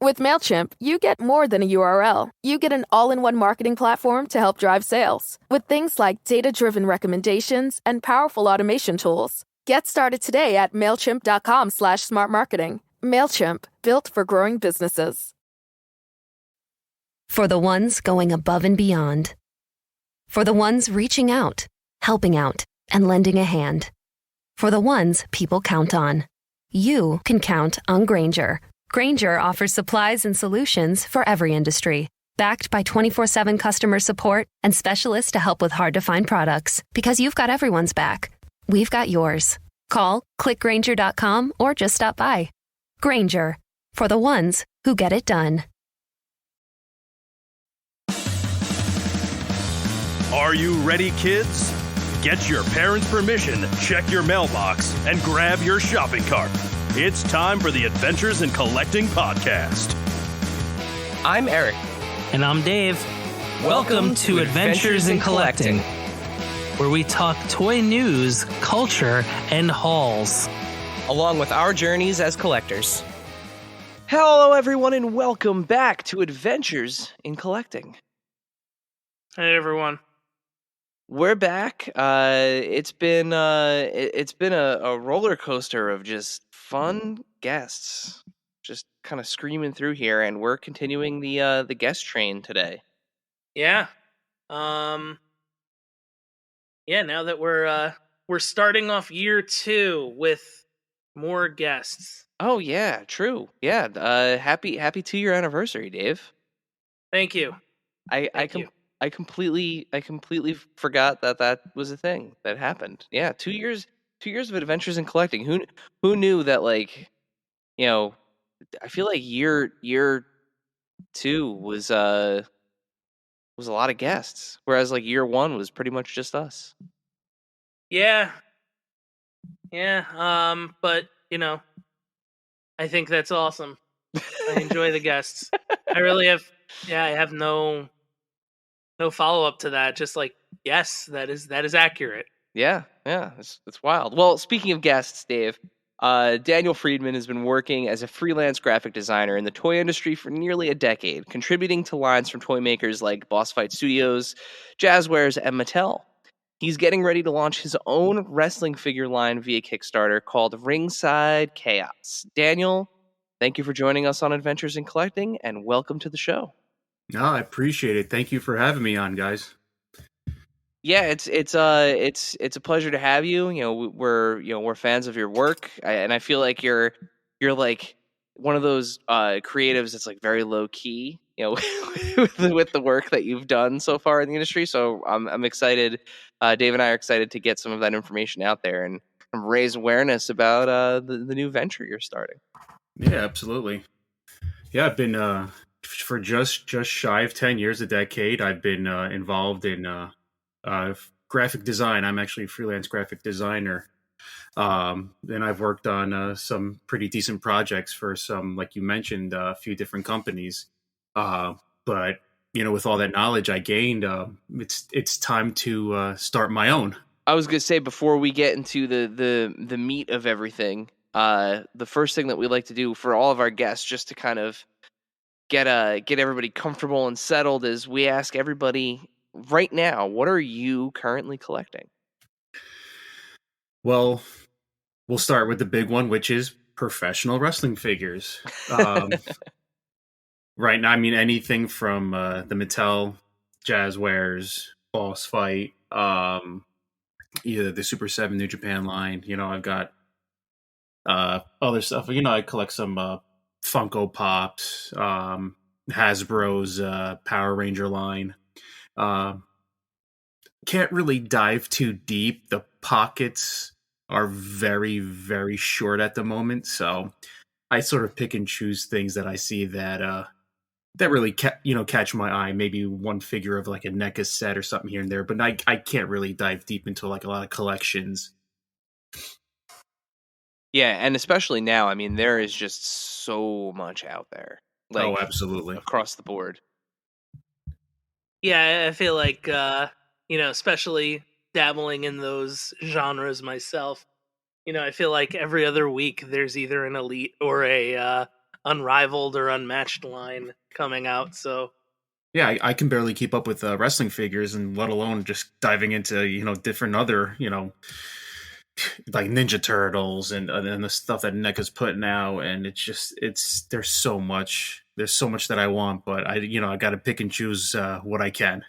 With Mailchimp, you get more than a URL. You get an all-in-one marketing platform to help drive sales. With things like data-driven recommendations and powerful automation tools. Get started today at MailChimp.com/smartmarketing. Mailchimp, built for growing businesses. For the ones going above and beyond. For the ones reaching out, helping out, and lending a hand. For the ones people count on. You can count on Grainger. Grainger offers supplies and solutions for every industry. Backed by 24/7 customer support and specialists to help with hard-to-find products. Because you've got everyone's back. We've got yours. Call, click Grainger.com, or just stop by. Grainger, for the ones who get it done. Are you ready, kids? Get your parents' permission, check your mailbox, and grab your shopping cart. It's time for the Adventures in Collecting podcast. I'm Erik. And I'm Dave. Welcome to Adventures in Collecting, where we talk toy news, culture, and hauls, along with our journeys as collectors. Hello, everyone, and welcome back to Adventures in Collecting. Hey, everyone. We're back. It's been a roller coaster of just fun guests, just kind of screaming through here, and we're continuing the guest train today. Yeah. Now that we're starting off year 2 with more guests. Oh yeah, true. Yeah. Happy 2-year anniversary, Dave. Thank you. I completely forgot that was a thing that happened. Yeah, 2 years of Adventures in Collecting. Who knew that, like, you know, I feel like year 2 was a lot of guests, whereas like year 1 was pretty much just us. Yeah. But I think that's awesome. I enjoy the guests. I really have. Yeah, I have no follow up to that. Just like, yes, that is accurate. Yeah, it's wild. Well, speaking of guests, Dave, Daniel Friedman has been working as a freelance graphic designer in the toy industry for nearly a decade, contributing to lines from toy makers like Boss Fight Studios, Jazwares, and Mattel. He's getting ready to launch his own wrestling figure line via Kickstarter called Ringside Chaos. Daniel, thank you for joining us on Adventures in Collecting, and welcome to the show. No, I appreciate it. Thank you for having me on, guys. Yeah, it's a pleasure to have you. We're fans of your work, and I feel like you're like one of those creatives that's like very low key, with the work that you've done so far in the industry. So I'm excited. Dave and I are excited to get some of that information out there and raise awareness about the new venture you're starting. Yeah, absolutely. Yeah, I've been for just shy of 10 years, a decade. I've been involved in graphic design. I'm actually a freelance graphic designer. And I've worked on some pretty decent projects for some, like you mentioned, a few different companies. But with all that knowledge I gained, it's time to start my own. I was gonna say, before we get into the meat of everything, the first thing that we like to do for all of our guests, just to kind of get everybody comfortable and settled, is we ask everybody right now, what are you currently collecting? Well, we'll start with the big one, which is professional wrestling figures. Right now, I mean, anything from the Mattel, Jazwares, Boss Fight, either the Super 7 New Japan line. I've got other stuff. I collect some Funko Pops, Hasbro's Power Ranger line. Can't really dive too deep. The pockets are very, very short at the moment, so I sort of pick and choose things that I see that really catch my eye. Maybe one figure of like a NECA set or something here and there, but I can't really dive deep into like a lot of collections. Yeah, and especially now, I mean, there is just so much out there. Oh, absolutely. Across the board. Yeah, I feel like, especially dabbling in those genres myself, I feel like every other week there's either an Elite or a unrivaled or unmatched line coming out. So Yeah, I can barely keep up with wrestling figures, and let alone just diving into different other like Ninja Turtles and the stuff that NECA's putting out, and it's there's so much that I want, but I got to pick and choose what I can.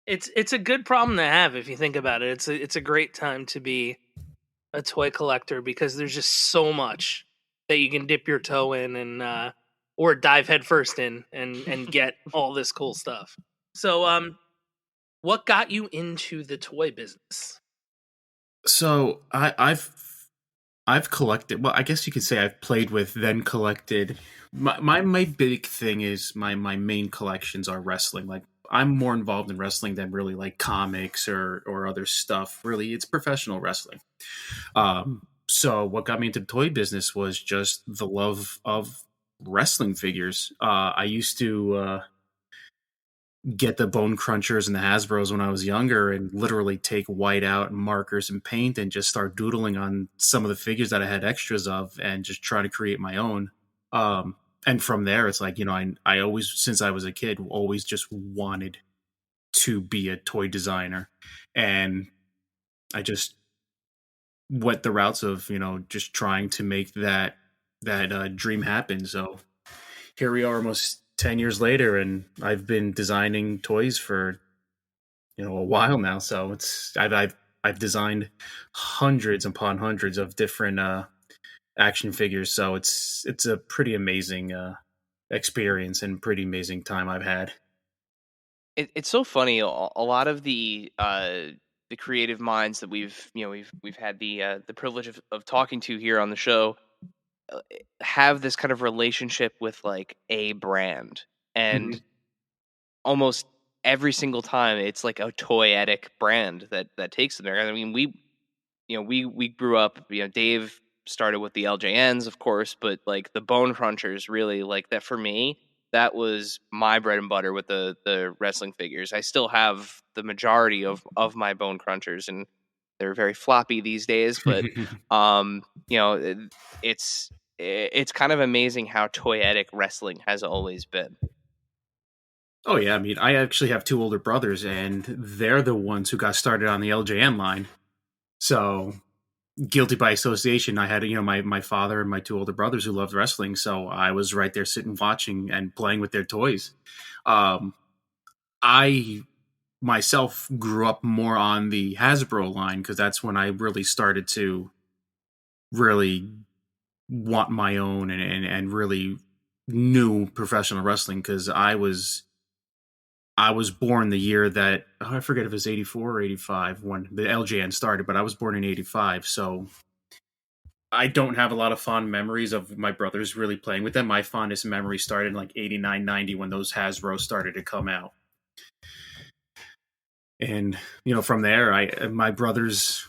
it's a good problem to have if you think about it. It's a great time to be a toy collector because there's just so much that you can dip your toe in and or dive headfirst in and get all this cool stuff. So what got you into the toy business? So I've collected. Well, I guess you could say I've played with, then collected. My big thing is my main collections are wrestling. Like, I'm more involved in wrestling than really like comics or other stuff. Really, it's professional wrestling. So what got me into the toy business was just the love of wrestling figures. I used to get the bone crunchers and the Hasbros when I was younger, and literally take white out markers and paint and just start doodling on some of the figures that I had extras of and just try to create my own. And from there, it's like, I always, since I was a kid, always just wanted to be a toy designer. And I just went the routes of, just trying to make that dream happen. So here we are almost 10 years later, and I've been designing toys for a while now. So I've designed hundreds upon hundreds of different action figures. So it's a pretty amazing experience and pretty amazing time I've had. It's so funny. A lot of the creative minds that we've had the privilege of talking to here on the show have this kind of relationship with like a brand, and Mhm. almost every single time it's like a toyetic brand that takes them there. I mean, we grew up, Dave started with the LJNs, of course, but like the Bone Crunchers, really, like that for me, that was my bread and butter with the wrestling figures. I still have the majority of my Bone Crunchers, and they're very floppy these days, but um, you know, it, it's kind of amazing how toyetic wrestling has always been. Oh yeah, I mean, I actually have two older brothers, and they're the ones who got started on the LJN line. So guilty by association, I had my father and my two older brothers who loved wrestling, so I was right there sitting watching and playing with their toys. Um, I myself grew up more on the Hasbro line because that's when I really started to really want my own and really knew professional wrestling, because I was born the year that, I forget if it was 84 or 85 when the LJN started, but I was born in 85. So I don't have a lot of fond memories of my brothers really playing with them. My fondest memory started in like 89, 90 when those Hasbro started to come out. And, from there, my brothers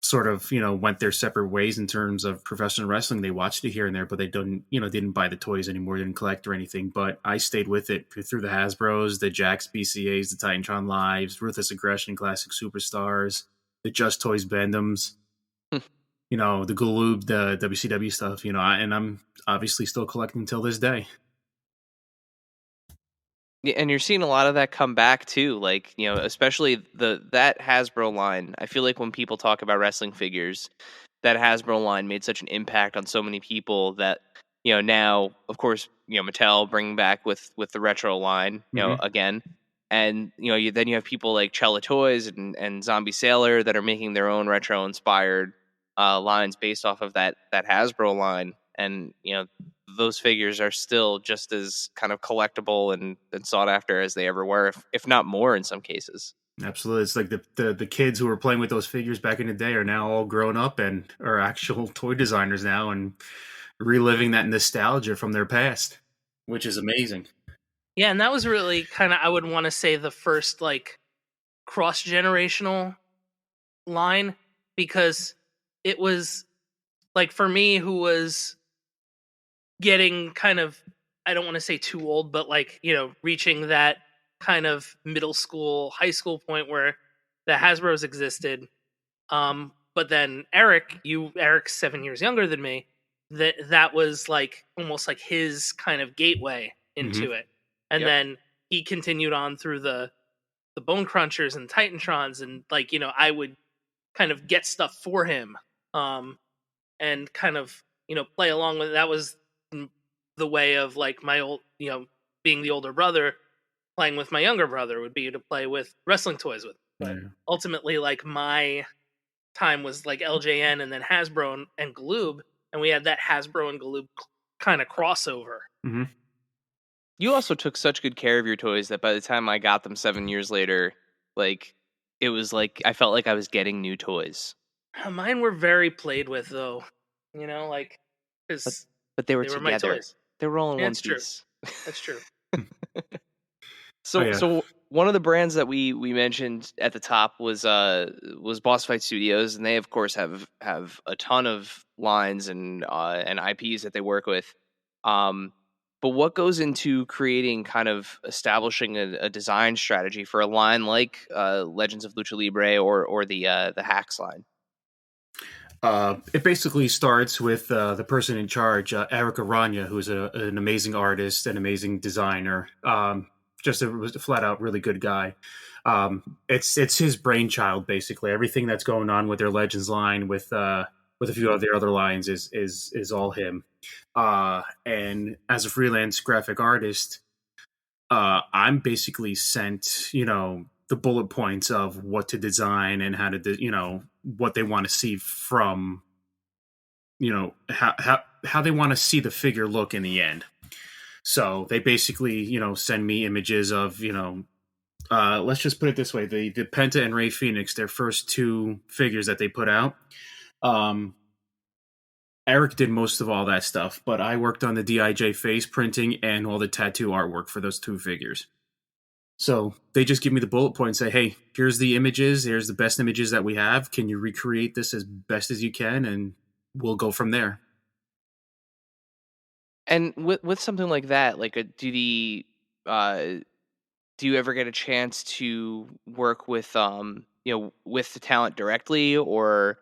sort of, went their separate ways in terms of professional wrestling. They watched it here and there, but they didn't buy the toys anymore, didn't collect or anything. But I stayed with it through the Hasbros, the Jax BCAs, the Titantron Lives, Ruthless Aggression, Classic Superstars, the Just Toys Bendems, the Galoob, the WCW stuff, and I'm obviously still collecting till this day. Yeah, and you're seeing a lot of that come back too, like, especially that Hasbro line. I feel like when people talk about wrestling figures, that Hasbro line made such an impact on so many people that, now, of course, Mattel bringing back with the retro line, Mhm. again. And, then you have people like Chella Toys and Zombie Sailor that are making their own retro inspired lines based off of that Hasbro line. And, those figures are still just as kind of collectible and sought after as they ever were, if not more in some cases. Absolutely. It's like the kids who were playing with those figures back in the day are now all grown up and are actual toy designers now and reliving that nostalgia from their past, which is amazing. Yeah, and that was really kind of, I would want to say, the first like cross generational line, because it was like, for me, who was getting kind of, I don't want to say too old, but like, reaching that kind of middle school, high school point where the Hasbros existed. But then Erik's 7 years younger than me. that was like almost like his kind of gateway into it. And then he continued on through the Bone Crunchers and Titantrons, and like, you know, I would kind of get stuff for him, and kind of, you know, play along with it. That was the way of like my old, you know, being the older brother, playing with my younger brother would be to play with wrestling toys with him. But ultimately, like, my time was like LJN and then Hasbro and Galoob, and we had that Hasbro and Galoob kind of crossover. You also took such good care of your toys that by the time I got them 7 years later, like, it was like I felt like I was getting new toys. Mine were very played with, though. You know, like, because But they were they were my together. toys. They were all in Yeah, one it's true. piece. That's true. So one of the brands that we mentioned at the top was Boss Fight Studios, and they of course have a ton of lines and IPs that they work with. But what goes into creating, kind of establishing a design strategy for a line like Legends of Lucha Libre or the Hacks line? It basically starts with the person in charge, Erik Aranya, who's an amazing artist, an amazing designer, just was a flat out really good guy. It's his brainchild, basically. Everything that's going on with their Legends line, with a few of their other lines, is all him. And as a freelance graphic artist, I'm basically sent, you know, the bullet points of what to design and how to, you know, what they want to see from, you know, how they want to see the figure look in the end. So they basically, you know, send me images of, you know, let's just put it this way: the Penta and Rey Fenix, their first two figures that they put out. Erik did most of all that stuff, but I worked on the DIJ face printing and all the tattoo artwork for those two figures. So they just give me the bullet point and say, hey, here's the images. Here's the best images that we have. Can you recreate this as best as you can? And we'll go from there. And with something like that, like do you ever get a chance to work with you know, with the talent directly, or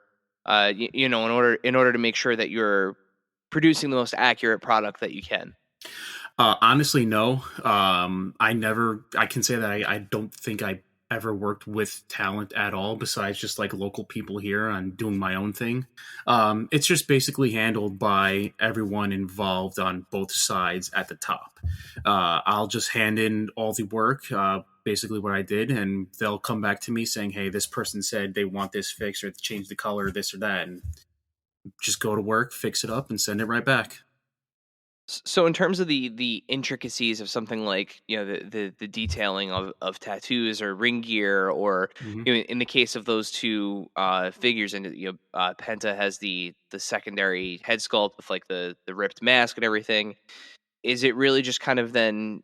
you know, in order to make sure that you're producing the most accurate product that you can? Honestly, no. I can say that I don't think I ever worked with talent at all, besides just like local people here on doing my own thing. It's just basically handled by everyone involved on both sides at the top. I'll just hand in all the work, basically what I did, and they'll come back to me saying, hey, this person said they want this fixed or change the color, this or that, and just go to work, fix it up, and send it right back. So in terms of the intricacies of something like, you know, the detailing of tattoos or ring gear, or you know, in the case of those two figures, and you know, Penta has the secondary head sculpt with like the ripped mask and everything. Is it really just kind of then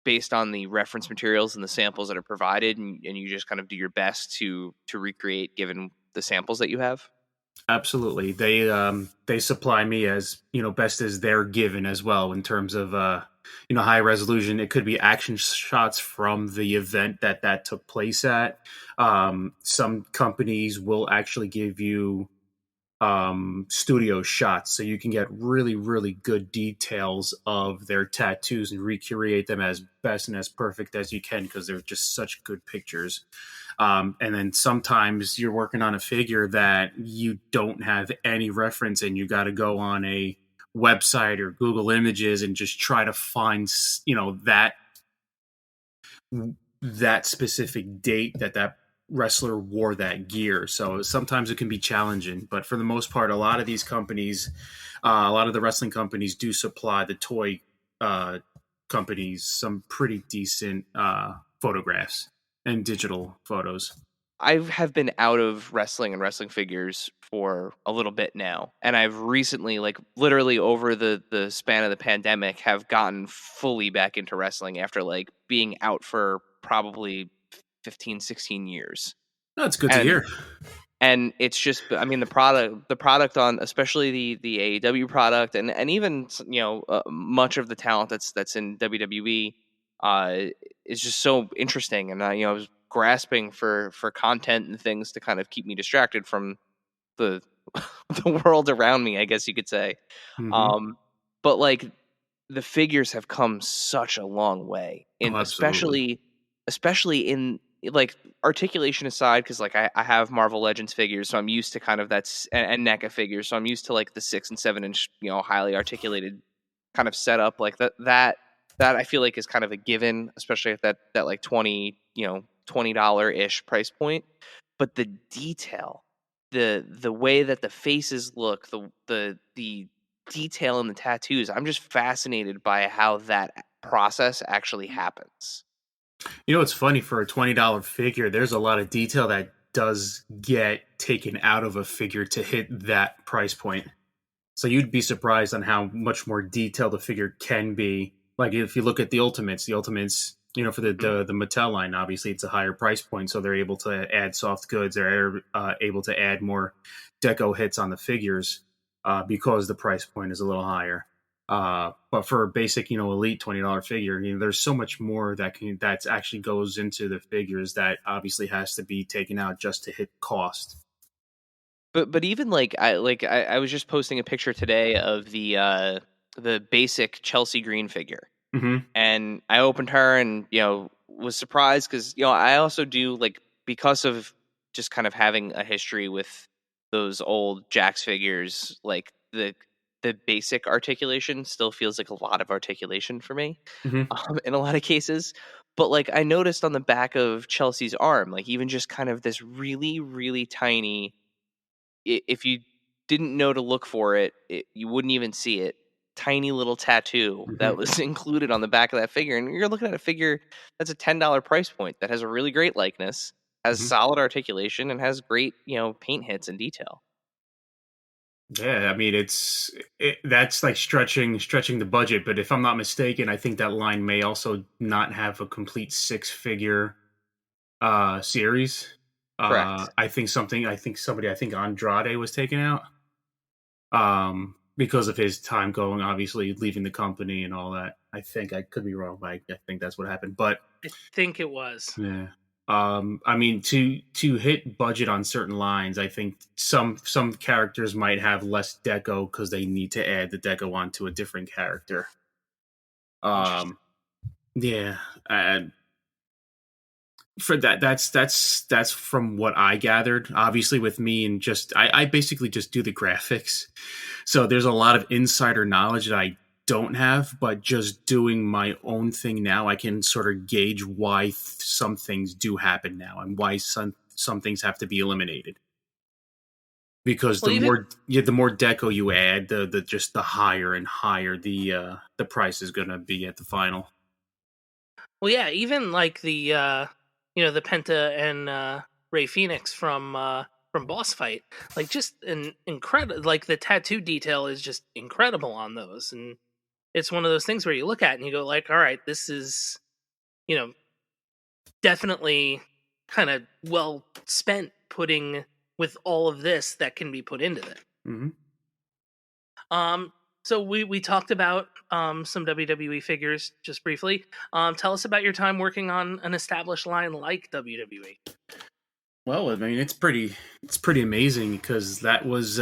based on the reference materials and the samples that are provided, and you just kind of do your best to recreate given the samples that you have? Absolutely. They supply me as, you know, best as they're given as well, in terms of you know, high resolution. It could be action shots from the event that took place at. Some companies will actually give you studio shots, so you can get really, really good details of their tattoos and recreate them as best and as perfect as you can, because they're just such good pictures. And then sometimes you're working on a figure that you don't have any reference, and you got to go on a website or Google Images and just try to find, you know, that specific date that wrestler wore that gear. So sometimes it can be challenging, but for the most part, a lot of these companies, a lot of the wrestling companies do supply the toy companies some pretty decent photographs and digital photos. I have been out of wrestling and wrestling figures for a little bit now, and I've recently, like literally over the span of the pandemic, have gotten fully back into wrestling after like being out for probably 15, 16 years. That's good to And hear. and it's just, I mean, the product on, especially the AEW product, and even, you know, much of the talent that's in WWE is just so interesting, and you know, I was grasping for content and things to kind of keep me distracted from the the world around me, I guess you could say. Hmm. But like the figures have come such a long way, Oh, and absolutely. especially in like articulation aside, because like I have Marvel Legends figures, so I'm used to kind of and NECA figures, so I'm used to like the 6 and 7 inch, highly articulated kind of setup like that I feel like is kind of a given, especially at that like $20 ish price point. But the detail, the way that the faces look, the detail in the tattoos, I'm just fascinated by how that process actually happens. It's funny for a $20 figure. There's a lot of detail that does get taken out of a figure to hit that price point. So you'd be surprised on how much more detailed a figure can be. Like if you look at the Ultimates, for the Mattel line, obviously it's a higher price point, so they're able to add soft goods. They're able to add more deco hits on the figures because the price point is a little higher. But for a basic, elite $20 figure, there's so much more that actually goes into the figures that obviously has to be taken out just to hit cost. But even I was just posting a picture today of the basic Chelsea Green figure. Hmm. And I opened her and, was surprised because, I also do like, because of just kind of having a history with those old Jax figures, like the basic articulation still feels like a lot of articulation for me, Hmm. in a lot of cases. But like I noticed on the back of Chelsea's arm, like even just kind of this really, really tiny, if you didn't know to look for it, you wouldn't even see it. Tiny little tattoo Hmm. that was included on the back of that figure, and you're looking at a figure that's a $10 price point that has a really great likeness, has Hmm. solid articulation, and has great paint hits and detail. Yeah, I mean that's like stretching the budget, but if I'm not mistaken, I think that line may also not have a complete six-figure series. Correct. I think Andrade was taken out because of his time going, obviously leaving the company and all that. I think I could be wrong, but I think that's what happened. But I think it was. yeah. I mean, to hit budget on certain lines, I think some characters might have less deco because they need to add the deco onto a different character. Interesting. Um, yeah, and for that's from what I gathered. Obviously, with me and just I basically just do the graphics, so there's a lot of insider knowledge that I don't have, but just doing my own thing now, I can sort of gauge why some things do happen now and why some things have to be eliminated. Because Well, even the more deco you add, the just the higher and higher the price is gonna be at the final. yeah, even like the Penta and Ray Phoenix from Boss Fight, like just an incredible, like the tattoo detail is just incredible on those, and it's one of those things where you look at it and you go like, all right, this is you know definitely kind of well spent putting with all of this that can be put into it. Hmm. Um, so we talked about some WWE figures just briefly. Tell us about your time working on an established line like WWE. Well, I mean, it's pretty amazing because that was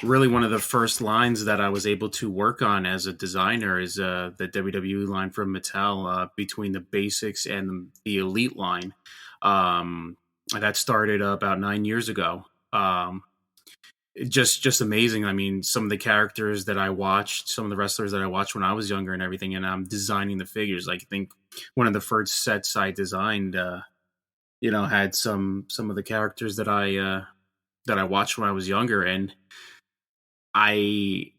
really one of the first lines that I was able to work on as a designer is the WWE line from Mattel between the basics and the elite line. That started about 9 years ago. Just amazing. I mean, some of the characters that I watched, some of the wrestlers that I watched when I was younger and everything, and I'm designing the figures. Like, I think one of the first sets I designed, had some of the characters that I watched when I was younger, and I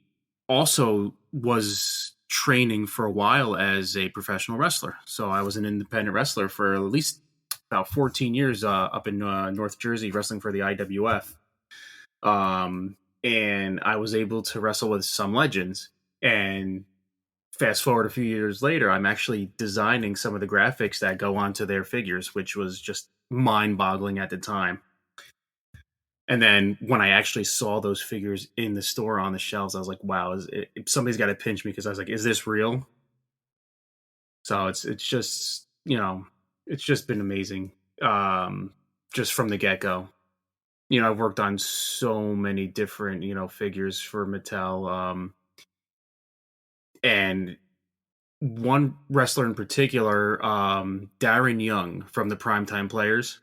also was training for a while as a professional wrestler. So I was an independent wrestler for at least about 14 years up in North Jersey, wrestling for the IWF. And I was able to wrestle with some legends. And fast forward a few years later, I'm actually designing some of the graphics that go onto their figures, which was just mind boggling at the time. And then when I actually saw those figures in the store on the shelves, I was like, "Wow, somebody's got to pinch me," because I was like, "Is this real?" So it's just it's just been amazing, just from the get go. I've worked on so many different, figures for Mattel. And one wrestler in particular, Darren Young from the Primetime Players.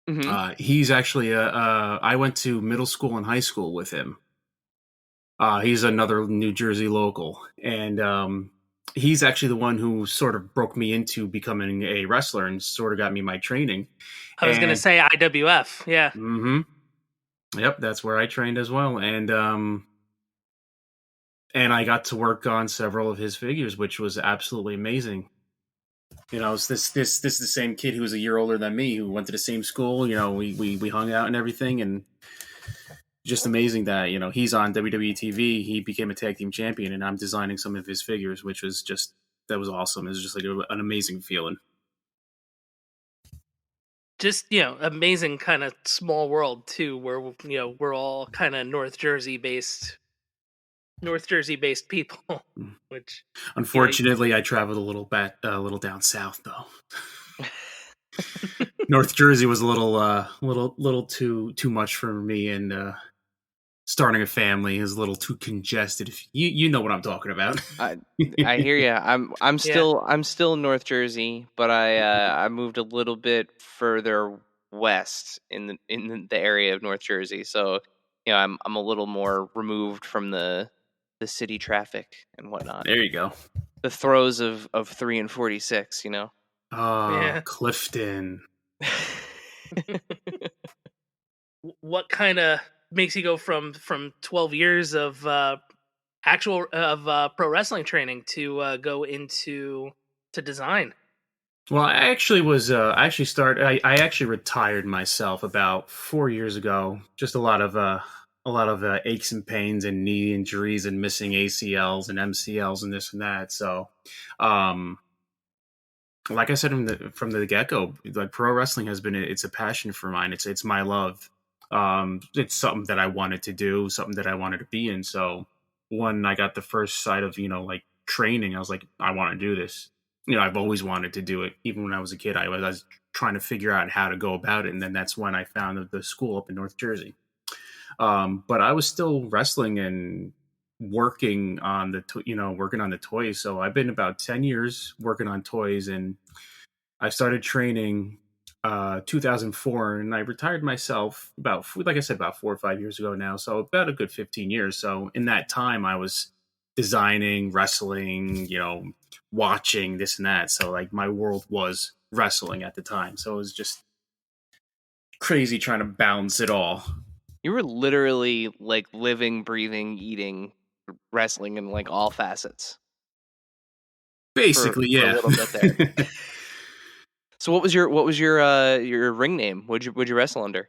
Mm-hmm. He's actually I went to middle school and high school with him. He's another New Jersey local, and he's actually the one who sort of broke me into becoming a wrestler and sort of got me my training. I was going to say IWF. Yeah. Yep, that's where I trained as well, and I got to work on several of his figures, which was absolutely amazing. It's this is the same kid who was a year older than me, who went to the same school. We hung out and everything, and just amazing that he's on WWE TV. He became a tag team champion, and I'm designing some of his figures, which was that was awesome. It was just like an amazing feeling. Just amazing kind of small world too, where we're all kind of North Jersey based people. Which unfortunately, I traveled a little down south though. North Jersey was a little too much for me, and starting a family is a little too congested. If you know what I'm talking about. I hear you. I'm still in North Jersey, but I moved a little bit further west in the area of North Jersey, so I'm a little more removed from the city traffic and whatnot. There you go. The throes of 3 and 46. Oh, Clifton. What kind of makes you go from 12 years of pro wrestling training to go into design? Well, I actually retired myself about 4 years ago. Just a lot of aches and pains and knee injuries and missing ACLs and MCLs and this and that. So, like I said from the get-go, like pro wrestling has been it's a passion for mine. It's my love. It's something that I wanted to do, something that I wanted to be in. So when I got the first sight of like training, I was like, I want to do this. I've always wanted to do it. Even when I was a kid, I was trying to figure out how to go about it, and then that's when I found the school up in North Jersey. But I was still wrestling and working on the toys. So I've been about 10 years working on toys, and I started training 2004, and I retired myself about 4 or 5 years ago now. So about a good 15 years. So in that time, I was designing, wrestling, watching this and that. So like my world was wrestling at the time. So it was just crazy trying to balance it all. You were literally like living, breathing, eating wrestling in like all facets. Basically, yeah. For a little bit there. So what was your ring name? What'd you wrestle under?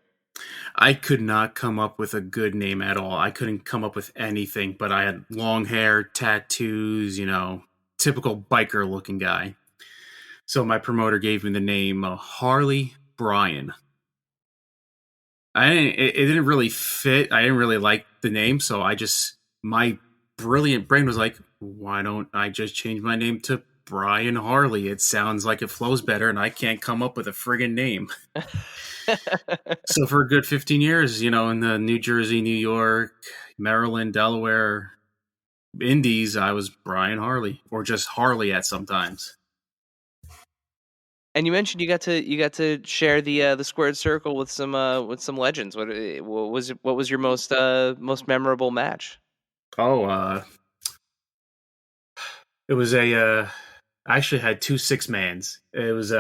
I could not come up with a good name at all. I couldn't come up with anything, but I had long hair, tattoos, typical biker looking guy. So my promoter gave me the name Harley Bryan. It didn't really fit. I didn't really like the name, so my brilliant brain was like, why don't I just change my name to Brian Harley? It sounds like it flows better, and I can't come up with a friggin' name. So for a good 15 years, in the New Jersey, New York, Maryland, Delaware indies, I was Brian Harley, or just Harley at sometimes. And you mentioned you got to share the squared circle with some legends. What was your most memorable match? Oh, it was I actually had 2 6-mans. It was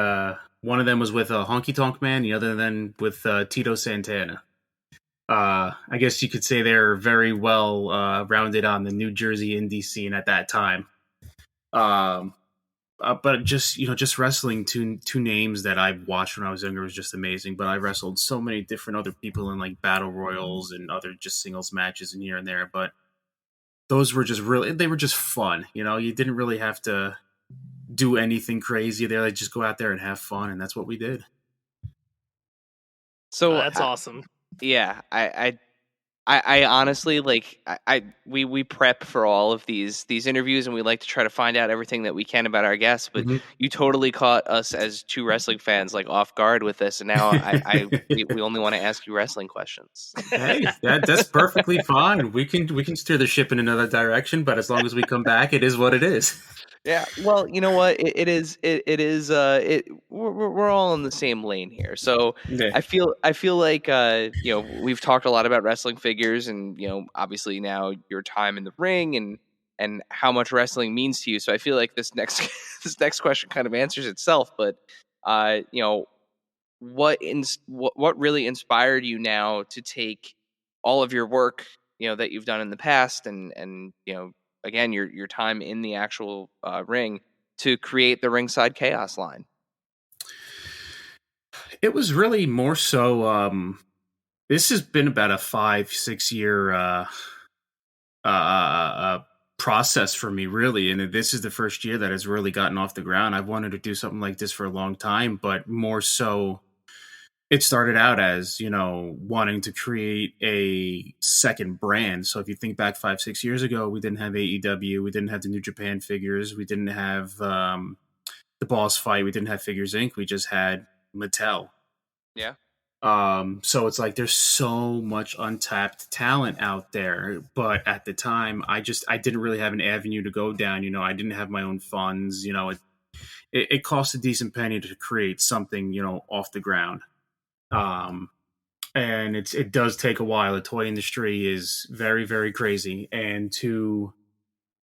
one of them was with a Honky Tonk Man, the other than with Tito Santana. I guess you could say they're very well rounded on the New Jersey indie scene at that time. But just wrestling two names that I watched when I was younger was just amazing. But I wrestled so many different other people in like battle royals and other just singles matches and here and there. But those were they were just fun. You didn't really have to do anything crazy there. They just go out there and have fun, and that's what we did. So that's awesome. Yeah, I I honestly like we prep for all of these interviews, and we like to try to find out everything that we can about our guests. But Mhm. you totally caught us as two wrestling fans like off guard with this, and now we only want to ask you wrestling questions. Hey, that's perfectly fine. We can steer the ship in another direction, but as long as we come back, it is what it is. Yeah, well, you know what? We're all in the same lane here. So Yeah. I feel like we've talked a lot about wrestling figures, and obviously now your time in the ring and how much wrestling means to you. So I feel like this next this next question kind of answers itself. But what really inspired you now to take all of your work that you've done in the past and again your time in the actual ring to create the Ringside Chaos line? It was really more so. This has been about a 5-6 year uh, uh, process for me, really, and this is the first year that it's really gotten off the ground. I've wanted to do something like this for a long time, but more so, it started out as wanting to create a second brand. So if you think back 5-6 years ago, we didn't have AEW, we didn't have the New Japan figures, we didn't have the Boss Fight, we didn't have Figures Inc. We just had Mattel. Yeah. So it's like there's so much untapped talent out there, but at the time, I didn't really have an avenue to go down. I didn't have my own funds. It cost a decent penny to create something off the ground. And it does take a while. The toy industry is very, very crazy, and to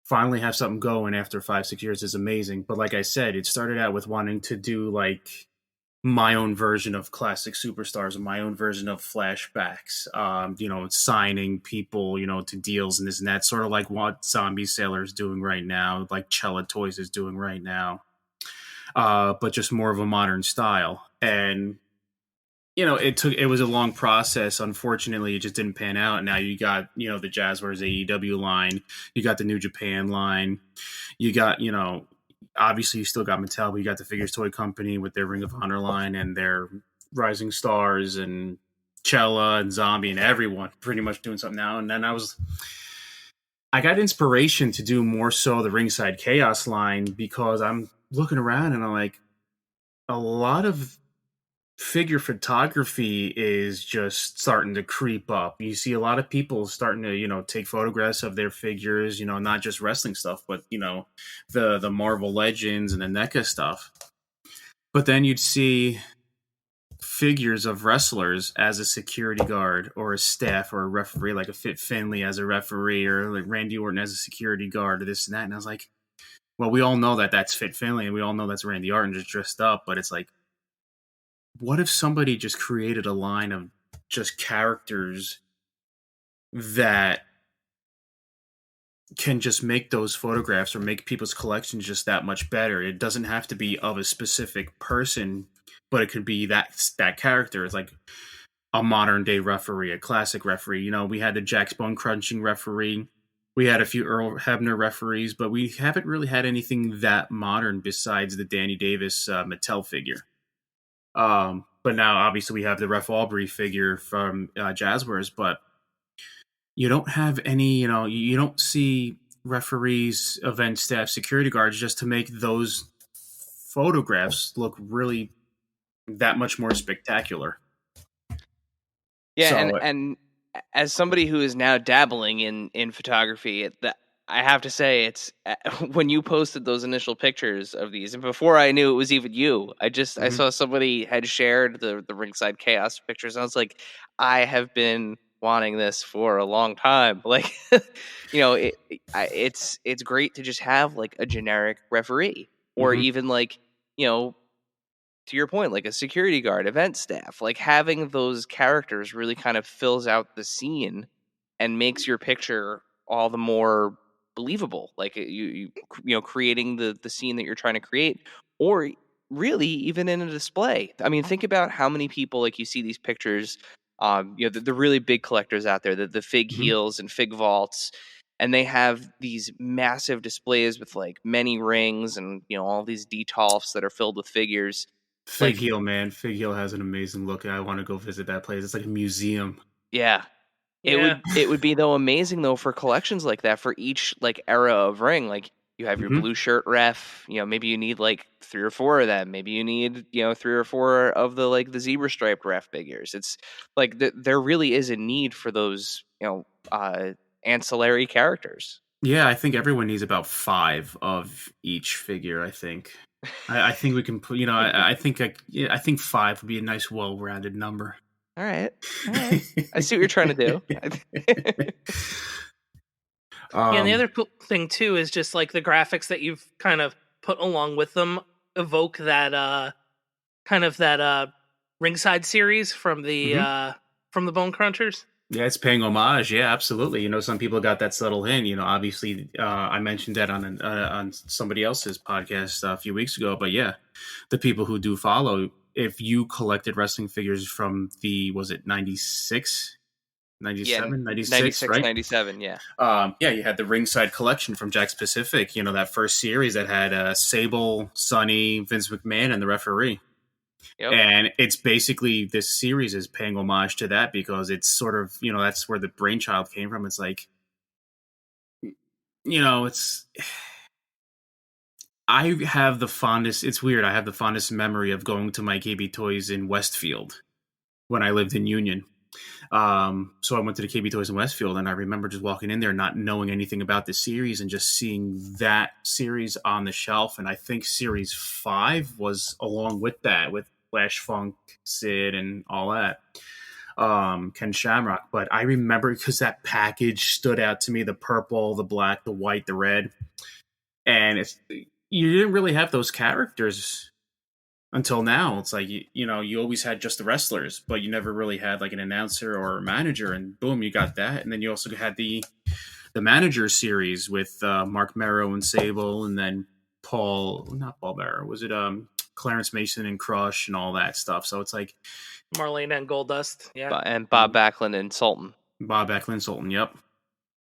finally have something going after 5-6 years is amazing. But like I said, it started out with wanting to do like my own version of classic superstars and my own version of flashbacks, signing people, to deals and this and that, sort of like what Zombie Sailor is doing right now, like Cella Toys is doing right now, but just more of a modern style. And it was a long process. Unfortunately, it just didn't pan out. Now you got, the Jazwares AEW line, you got the New Japan line, you got, obviously you still got Mattel, but you got the Figures Toy Company with their Ring of Honor line and their Rising Stars and Cella and Zombie and everyone pretty much doing something now. And then I got inspiration to do more so the Ringside Chaos line because I'm looking around and I'm like, a lot of figure photography is just starting to creep up. You see a lot of people starting to, take photographs of their figures, not just wrestling stuff, but, the Marvel Legends and the NECA stuff. But then you'd see figures of wrestlers as a security guard or a staff or a referee, like a Fit Finley as a referee or like Randy Orton as a security guard or this and that. And I was like, well, we all know that that's Fit Finley and we all know that's Randy Orton just dressed up, but it's like, what if somebody just created a line of just characters that can just make those photographs or make people's collections just that much better? It doesn't have to be of a specific person, but it could be that character. It's like a modern day referee, a classic referee. We had the Jack's Bone Crunching referee. We had a few Earl Hebner referees, but we haven't really had anything that modern besides the Danny Davis Mattel figure. But now obviously we have the Ref Aubrey figure from Jazwares, but you don't have any, you don't see referees, event staff, security guards just to make those photographs look really that much more spectacular. Yeah, So, and as somebody who is now dabbling in photography, I have to say it's when you posted those initial pictures of these, and before I knew it was even you, I saw somebody had shared the Ringside Chaos pictures, and I was like, I have been wanting this for a long time. Like, it's great to just have like a generic referee, or even like to your point, like a security guard, event staff, like having those characters really kind of fills out the scene and makes your picture all the more believable. Like creating the scene that you're trying to create, or really even in a display. I mean, think about how many people like you see these pictures. The really big collectors out there, the Fig Heels and Fig Vaults, and they have these massive displays with like many rings and all these detolfs that are filled with figures. Fig Heel, man. Fig Heel has an amazing look. I want to go visit that place. It's like a museum. Yeah. Yeah. It would be though amazing though for collections like that for each like era of ring. Like you have your Mhm. blue shirt ref, maybe you need like 3 or 4 of them. Maybe you need 3 or 4 of the like the zebra striped ref figures. It's like there really is a need for those ancillary characters. Yeah, I think everyone needs about 5 of each figure, I think. I think we can put, I think 5 would be a nice, well-rounded number. All right, I see what you're trying to do. Yeah, and the Um, other cool thing too is just like the graphics that you've kind of put along with them evoke that kind of that Ringside series from mhm. the Bone Crunchers. Yeah, it's paying homage. Yeah, absolutely. Some people got that subtle hint. Obviously, I mentioned that on somebody else's podcast a few weeks ago. But yeah, the people who do follow, if you collected wrestling figures from was it 96, Yeah, 97, 96, 96, right? 97, yeah. Yeah, you had the Ringside collection from Jack Pacific. That first series that had Sable, Sonny, Vince McMahon, and the referee. Yep. And it's basically, this series is paying homage to that because it's sort of, that's where the brainchild came from. It's like, it's, I have the fondest, it's weird. I have the fondest memory of going to my KB Toys in Westfield when I lived in Union. So I went to the KB Toys in Westfield, and I remember just walking in there, not knowing anything about the series, and just seeing that series on the shelf. And I think Series 5 was along with that, with Flash Funk, Sid, and all that. Ken Shamrock. But I remember because that package stood out to me: the purple, the black, the white, the red. And you didn't really have those characters until now. It's like, you always had just the wrestlers, but you never really had like an announcer or a manager, and boom, you got that. And then you also had the manager series with Mark Merrow and Sable, and then not Paul Merrow, was it Clarence Mason and Crush and all that stuff. So it's like Marlena and Goldust, yeah. And Bob Backlund and Sultan. Bob Backlund, Sultan, yep.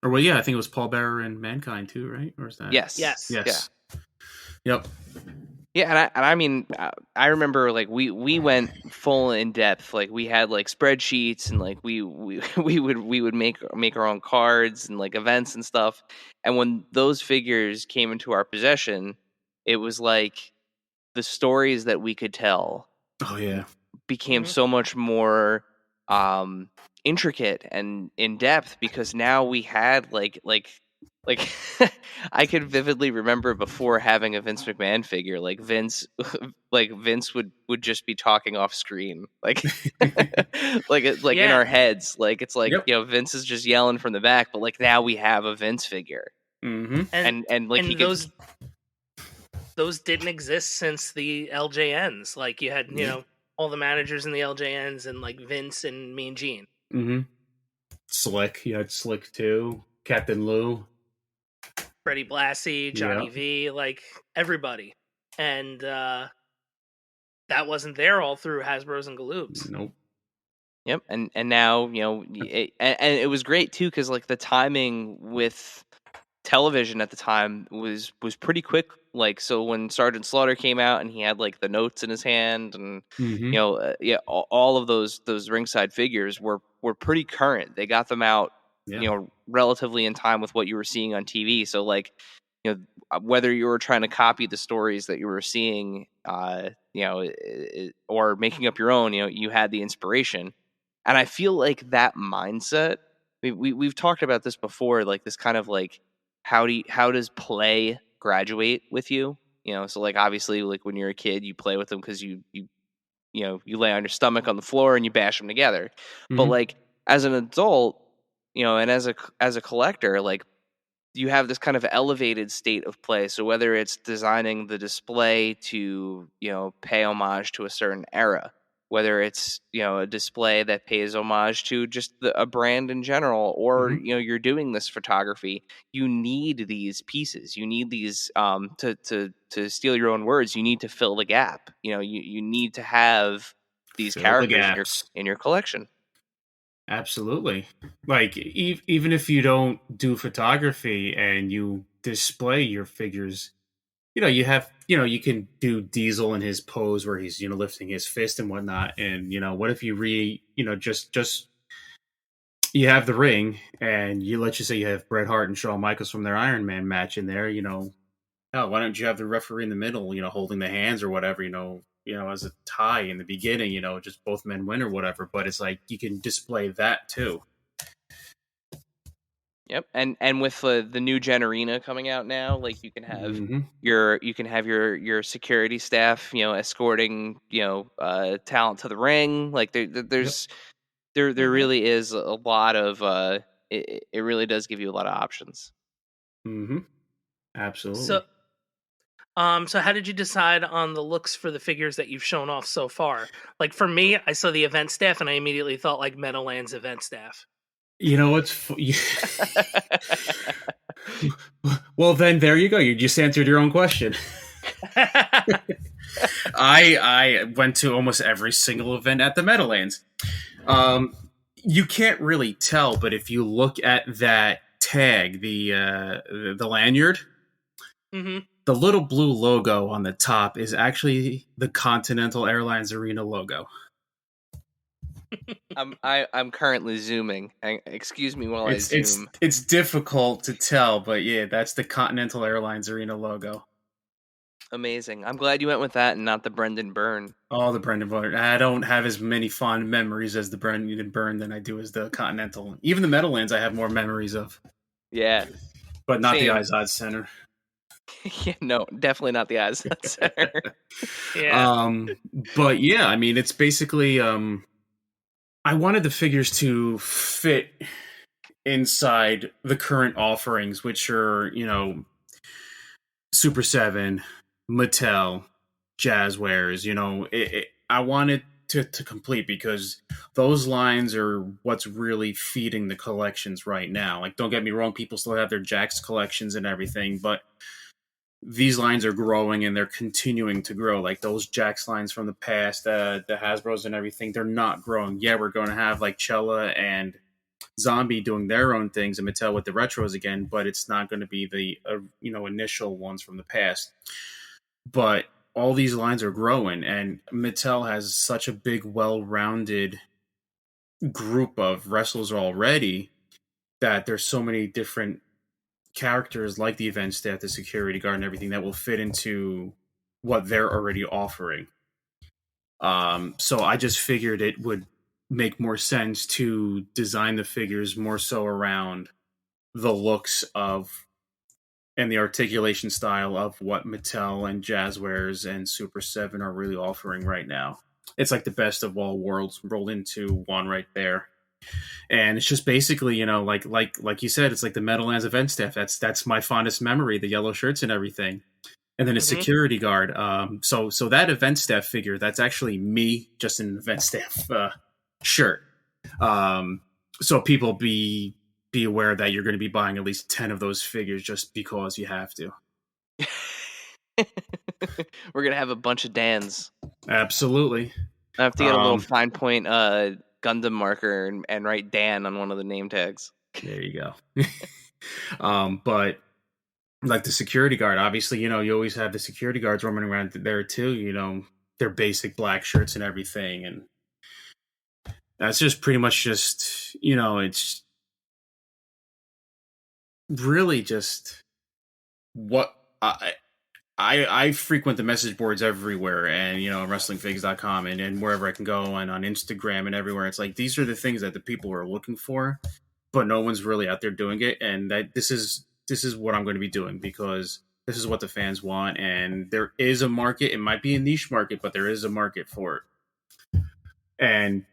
Or well, yeah, I think it was Paul Bearer and Mankind too, right? Or is that? Yes. Yeah. Yep. Yeah, and I mean, I remember like we went full in depth. Like we had like spreadsheets, and like we would make our own cards and like events and stuff. And when those figures came into our possession, it was like the stories that we could tell. Oh yeah. Became so much more intricate and in depth because now we had like I could vividly remember before having a Vince McMahon figure, like Vince would just be talking off screen, like in our heads, like it's like Yep. Vince is just yelling from the back, but like now we have a Vince figure, Mm-hmm. and like those didn't exist since the LJNs. Like you had all the managers in the LJNs and like Vince and Mean Gene. Mm-hmm. Slick, you had Slick too, Captain Lou. Freddie Blassie, Johnny V, like everybody. And that wasn't there all through Hasbro's and Galoob's. Nope. Yep, and now and it was great too because like the timing with television at the time was pretty quick. Like so when Sergeant Slaughter came out and he had like the notes in his hand and all of those ringside figures were pretty current. They got them out relatively in time with what you were seeing on TV. So like whether you were trying to copy the stories that you were seeing or making up your own, you had the inspiration. And I feel like that mindset, we've talked about this before, like this kind of like how does play graduate with you? So like obviously like when you're a kid, you play with them because you lay on your stomach on the floor and you bash them together. Mm-hmm. But like as an adult, and as a collector, like you have this kind of elevated state of play. So whether it's designing the display to pay homage to a certain era, whether it's a display that pays homage to just a brand in general, or you're doing this photography, you need these pieces. You need these to steal your own words. You need to fill the gap. You need to have these characters in your collection. Absolutely. Like even if you don't do photography and you display your figures, you have, you can do Diesel in his pose where he's, lifting his fist and whatnot. And, what if you just you have the ring, and let's just say you have Bret Hart and Shawn Michaels from their Iron Man match in there. Hell, why don't you have the referee in the middle? Holding the hands or whatever. As a tie in the beginning. Just both men win or whatever. But it's like you can display that too. Yep, and with the new Gen Arena coming out now, like you can have your security staff, escorting talent to the ring. Like there's there really is a lot of it really does give you a lot of options. Mm-hmm. Absolutely. So how did you decide on the looks for the figures that you've shown off so far? Like for me, I saw the event staff and I immediately thought like Meadowlands event staff. What's well, then there you go. You just answered your own question. I went to almost every single event at the Meadowlands. You can't really tell, but if you look at that tag, the lanyard, the little blue logo on the top is actually the Continental Airlines Arena logo. I'm currently zooming. Excuse me while I zoom. It's difficult to tell, but yeah, that's the Continental Airlines Arena logo. Amazing. I'm glad you went with that and not the Brendan Byrne. Oh, the Brendan Byrne. I don't have as many fond memories as the Brendan Byrne than I do as the Continental. Even the Meadowlands I have more memories of. Yeah. But not the Izod Center. Yeah, no, definitely not the Izod Center. Yeah. But yeah, I mean, it's basically... I wanted the figures to fit inside the current offerings, which are, Super 7, Mattel, Jazwares, I wanted to complete because those lines are what's really feeding the collections right now. Like, don't get me wrong, people still have their Jax collections and everything, but these lines are growing and they're continuing to grow. Like those Jax lines from the past, the Hasbros and everything, they're not growing. Yeah, we're going to have like Chella and Zombie doing their own things and Mattel with the retros again, but it's not going to be the initial ones from the past. But all these lines are growing, and Mattel has such a big, well-rounded group of wrestlers already that there's so many different characters like the event staff, the security guard, and everything that will fit into what they're already offering. So I just figured it would make more sense to design the figures more so around the looks of and the articulation style of what Mattel and Jazwares and Super 7 are really offering right now. It's like the best of all worlds rolled into one right there. And it's just basically, like you said, it's like the Meadowlands event staff. That's my fondest memory, the yellow shirts and everything. And then a security guard. So that event staff figure, that's actually me, just an event staff shirt. So people be aware that you're going to be buying at least 10 of those figures just because you have to. We're going to have a bunch of Dans. Absolutely. I have to get a little fine point Gundam marker and write Dan on one of the name tags. There you go. But like the security guard, obviously, you always have the security guards roaming around there too, their basic black shirts and everything. And that's just pretty much just, it's really just what I frequent the message boards everywhere, and wrestlingfigs.com and wherever I can go, and on Instagram and everywhere. It's like these are the things that the people are looking for, but no one's really out there doing it. And that this is what I'm going to be doing because this is what the fans want, and there is a market. It might be a niche market, but there is a market for it. And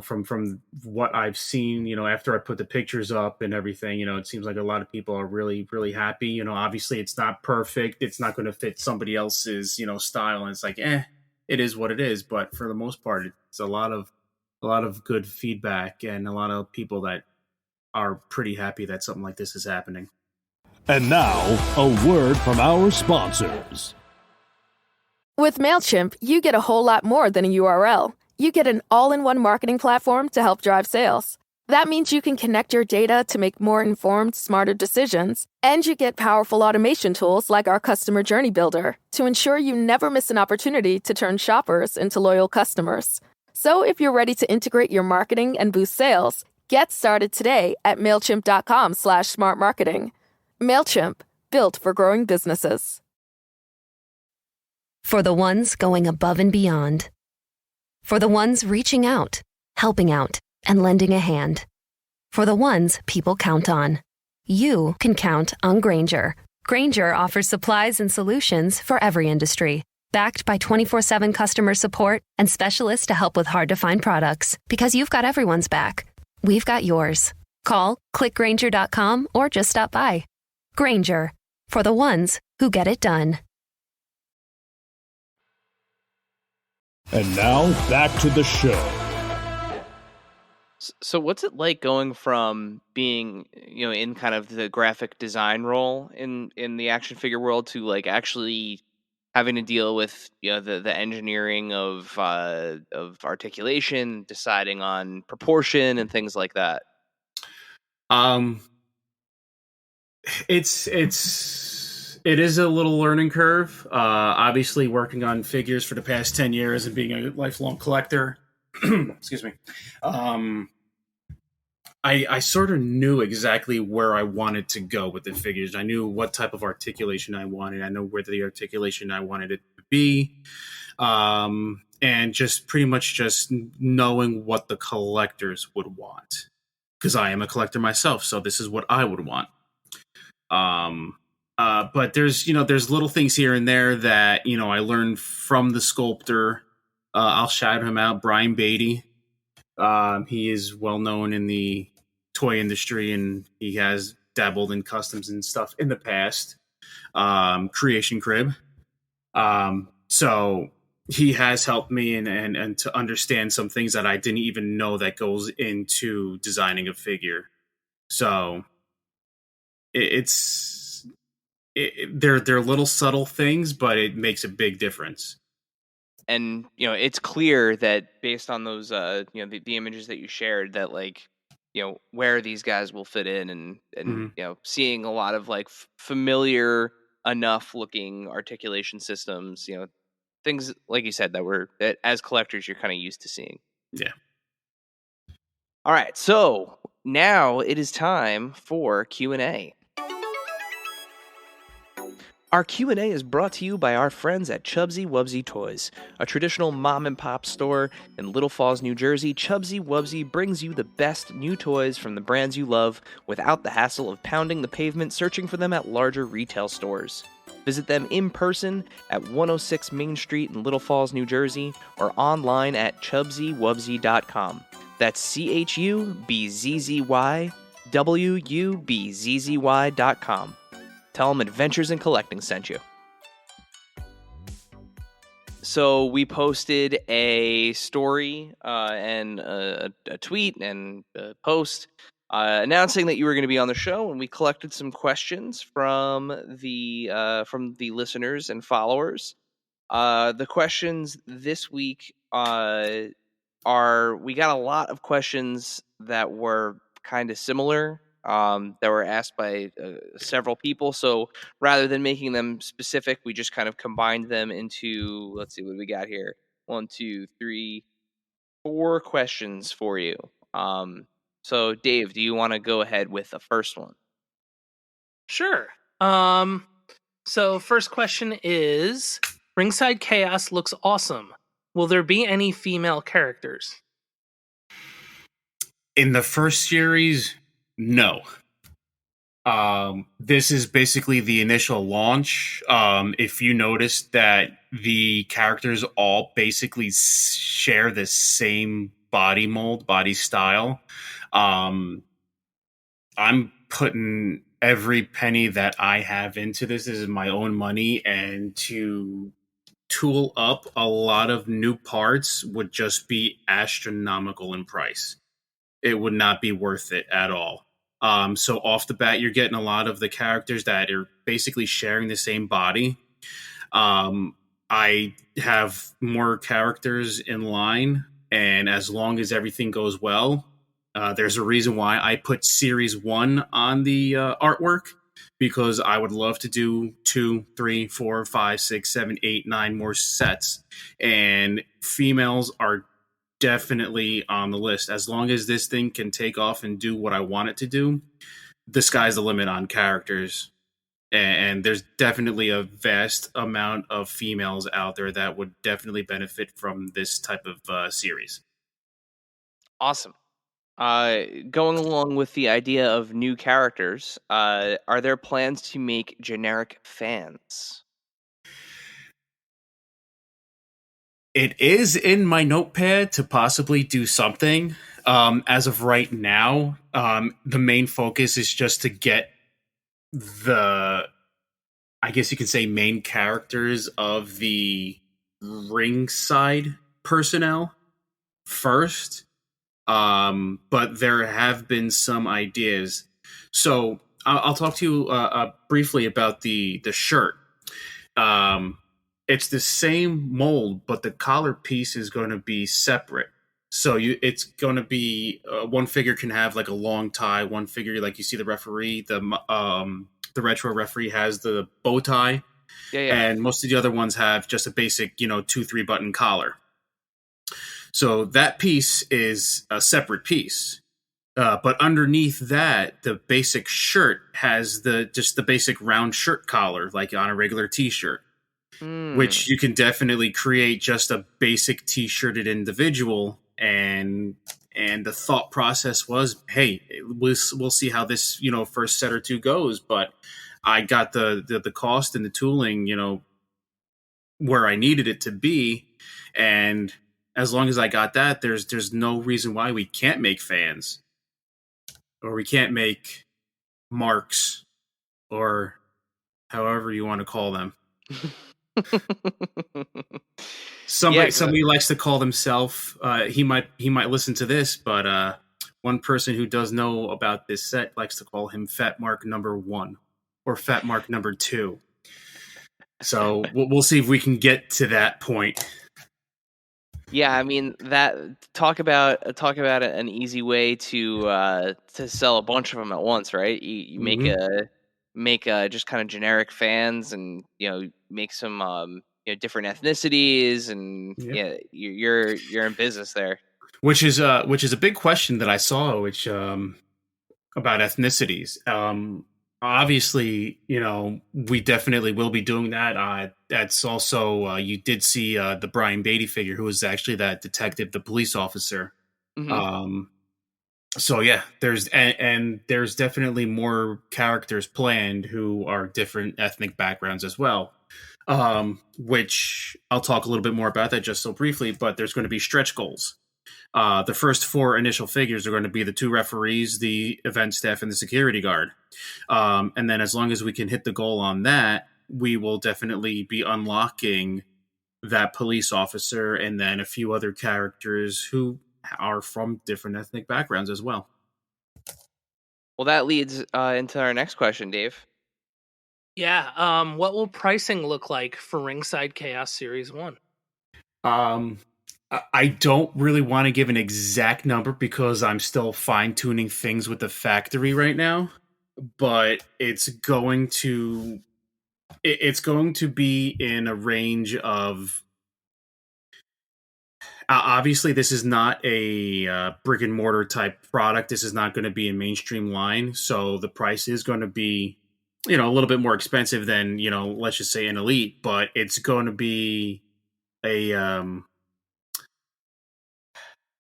from what I've seen, after I put the pictures up and everything, it seems like a lot of people are really, really happy. Obviously it's not perfect. It's not going to fit somebody else's, style. And it's like, it is what it is. But for the most part, it's a lot of good feedback and a lot of people that are pretty happy that something like this is happening. And now, a word from our sponsors. With Mailchimp, you get a whole lot more than a URL. You get an all-in-one marketing platform to help drive sales. That means you can connect your data to make more informed, smarter decisions, and you get powerful automation tools like our Customer Journey Builder to ensure you never miss an opportunity to turn shoppers into loyal customers. So if you're ready to integrate your marketing and boost sales, Get started today at Mailchimp.com/smartmarketing. Mailchimp, built for growing businesses. For the ones going above and beyond. For the ones reaching out, helping out, and lending a hand. For the ones people count on. You can count on Grainger. Grainger offers supplies and solutions for every industry. Backed by 24/7 customer support and specialists to help with hard-to-find products. Because you've got everyone's back. We've got yours. Call, click Grainger.com, or just stop by. Grainger, for the ones who get it done. And now, back to the show. So what's it like going from being, in kind of the graphic design role in the action figure world to like actually having to deal with, the engineering of articulation, deciding on proportion and things like that? It is a little learning curve. Obviously, working on figures for the past 10 years and being a lifelong collector. Excuse me. I sort of knew exactly where I wanted to go with the figures. I knew what type of articulation I wanted. I know where the articulation I wanted it to be. And just pretty much just knowing what the collectors would want. Because I am a collector myself, so this is what I would want. But there's little things here and there that, I learned from the sculptor. I'll shout him out, Brian Beatty. He is well known in the toy industry, and he has dabbled in customs and stuff in the past. Creation Crib. So he has helped me and to understand some things that I didn't even know that goes into designing a figure. So they're little subtle things, but it makes a big difference. And it's clear that based on those the images that you shared, that like where these guys will fit in, and seeing a lot of like familiar enough looking articulation systems, things like you said that as collectors you're kind of used to seeing. Yeah. All right, so now it is time for Q&A. Our Q&A is brought to you by our friends at Chubsy Wubsy Toys, a traditional mom-and-pop store in Little Falls, New Jersey. Chubsy Wubsy brings you the best new toys from the brands you love without the hassle of pounding the pavement searching for them at larger retail stores. Visit them in person at 106 Main Street in Little Falls, New Jersey, or online at chubsywubsy.com. That's CHUBZYWUBZZY.com. Tell them Adventures in Collecting sent you. So we posted a story and a tweet and a post announcing that you were going to be on the show, and we collected some questions from the listeners and followers. The questions this week we got a lot of questions that were kind of similar. That were asked by several people. So rather than making them specific, we just kind of combined them into, let's see what we got here. 1, 2, 3, 4 questions for you. So Dave, do you want to go ahead with the first one? Sure. So first question is, Ringside Chaos looks awesome. Will there be any female characters? In the first series, no. This is basically the initial launch. If you notice that the characters all basically share the same body mold, body style, I'm putting every penny that I have into this. This is my own money, and to tool up a lot of new parts would just be astronomical in price. It would not be worth it at all. So off the bat, you're getting a lot of the characters that are basically sharing the same body. I have more characters in line, and as long as everything goes well, there's a reason why I put Series 1 on the artwork, because I would love to do 2, 3, 4, 5, 6, 7, 8, 9 more sets. And females are definitely on the list. As long as this thing can take off and do what I want it to do, the sky's the limit on characters. And there's definitely a vast amount of females out there that would definitely benefit from this type of series. Awesome. Going along with the idea of new characters, are there plans to make generic fans? It is in my notepad to possibly do something. As of right now, the main focus is just to get I guess you could say, main characters of the ringside personnel first. But there have been some ideas. So I'll talk to you briefly about the shirt. It's the same mold, but the collar piece is going to be separate. So it's going to be one figure can have like a long tie. One figure, like you see the referee, the retro referee has the bow tie, and most of the other ones have just a basic, 2-3 button collar. So that piece is a separate piece. But underneath that, the basic shirt has just the basic round shirt collar, like on a regular t-shirt, which you can definitely create just a basic t-shirted individual. And the thought process was, hey, we'll see how this, first set or two goes. But I got the cost and the tooling, where I needed it to be. And as long as I got that, there's no reason why we can't make fans, or we can't make marks, or however you want to call them. Somebody likes to call themselves. He might listen to this, but one person who does know about this set likes to call him Fat Mark number 1 or Fat Mark number 2. So we'll see if we can get to that point. Yeah, I mean talk about an easy way to sell a bunch of them at once, right? You make just kind of generic fans, and make some different ethnicities, and you're in business there. Which is a big question that I saw, which about ethnicities. Obviously, we definitely will be doing that. That's also, you did see the Brian Beatty figure, who was actually that detective, the police officer. Mm-hmm. So yeah, there's definitely more characters planned who are different ethnic backgrounds as well. Which I'll talk a little bit more about that just so briefly, but there's going to be stretch goals. The first 4 initial figures are going to be the 2 referees, the event staff, and the security guard. And then as long as we can hit the goal on that, we will definitely be unlocking that police officer and then a few other characters who are from different ethnic backgrounds as well. Well, that leads into our next question, Dave. Yeah, what will pricing look like for Ringside Chaos Series 1? I don't really want to give an exact number because I'm still fine-tuning things with the factory right now, but it's going to be in a range of, obviously this is not a brick and mortar type product. This is not going to be a mainstream line, so the price is going to be a little bit more expensive than, let's just say an Elite, but it's going to be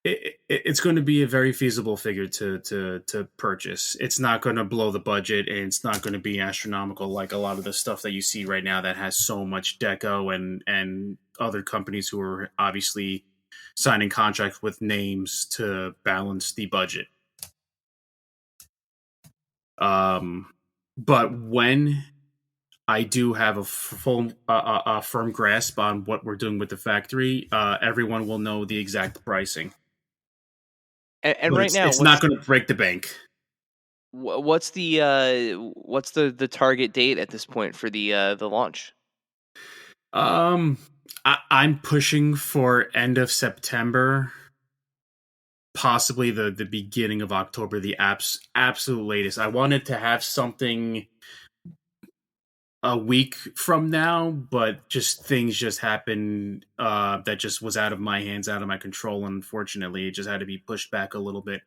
it's going to be a very feasible figure to purchase. It's not going to blow the budget, and it's not going to be astronomical like a lot of the stuff that you see right now that has so much deco and other companies who are obviously signing contracts with names to balance the budget. But when I do have a full, firm grasp on what we're doing with the factory, everyone will know the exact pricing. And right now, it's not going to break the bank. What's the target date at this point for the launch? I'm pushing for end of September, possibly the beginning of October, the absolute latest. I wanted to have something a week from now, but just things just happened that just was out of my hands, out of my control. Unfortunately, it just had to be pushed back a little bit.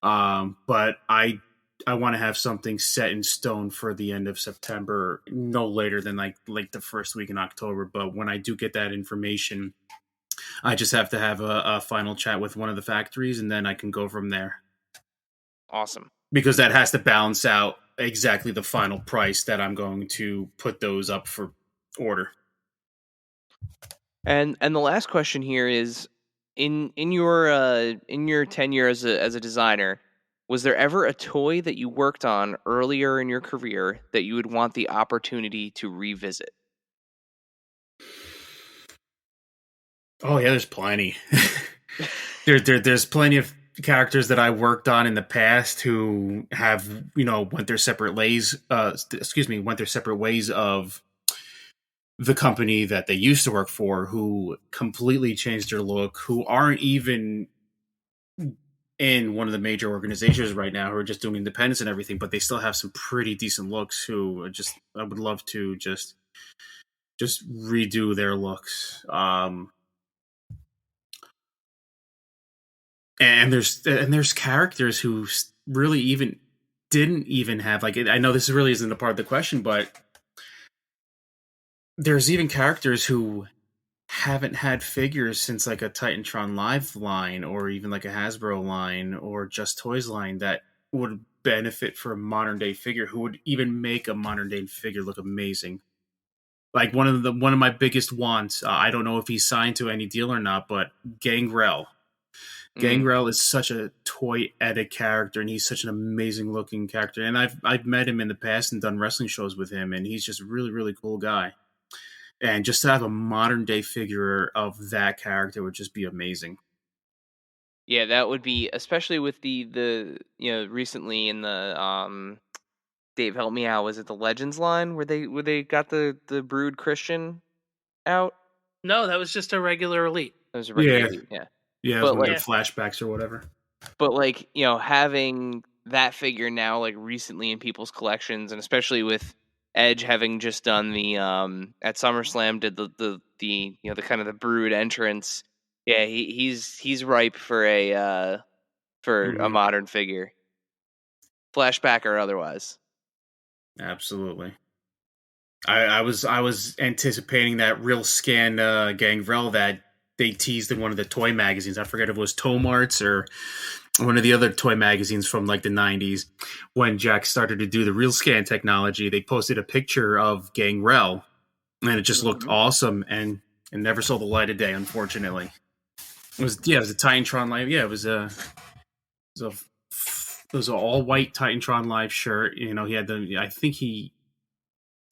But I want to have something set in stone for the end of September, no later than like the first week in October. But when I do get that information, I just have to have a final chat with one of the factories, and then I can go from there. Awesome. Because that has to balance out exactly the final price that I'm going to put those up for order. And the last question here is, in your tenure as a designer, was there ever a toy that you worked on earlier in your career that you would want the opportunity to revisit? Oh yeah, there's plenty. There's plenty of characters that I worked on in the past who have, went their separate ways. Went their separate ways of the company that they used to work for, who completely changed their look, who aren't even in one of the major organizations right now, who are just doing independence and everything, but they still have some pretty decent looks. Who I would love to just redo their looks. And there's characters who really even didn't even have, like, I know this really isn't a part of the question, but there's even characters who haven't had figures since like a Titantron Live line, or even like a Hasbro line or Just Toys line, that would benefit for a modern day figure, who would even make a modern day figure look amazing. Like one of my biggest wants, I don't know if he's signed to any deal or not, but Gangrel. Gangrel is such a toy-etic character, and he's such an amazing looking character. And I've met him in the past and done wrestling shows with him, and he's just a really, really cool guy. And just to have a modern day figure of that character would just be amazing. Yeah, that would be, especially with the recently in the Dave, help me out. Was it the Legends line where they got the Brood Christian out? No, that was just a regular Elite. That was a regular Elite, yeah. Yeah, but like flashbacks or whatever. But like, having that figure now, like recently in people's collections, and especially with Edge having just done the at SummerSlam, did the kind of the Brood entrance. Yeah, he's ripe for a modern figure, flashback or otherwise. Absolutely. I was anticipating that real scan Gangrel that they teased in one of the toy magazines. I forget if it was Tomarts or one of the other toy magazines from like the 90s. When Jack started to do the real scan technology, they posted a picture of Gangrel, and it just looked awesome, and it never saw the light of day, unfortunately. It was a Titantron Live. Yeah, it was an all white Titantron Live shirt. He had I think he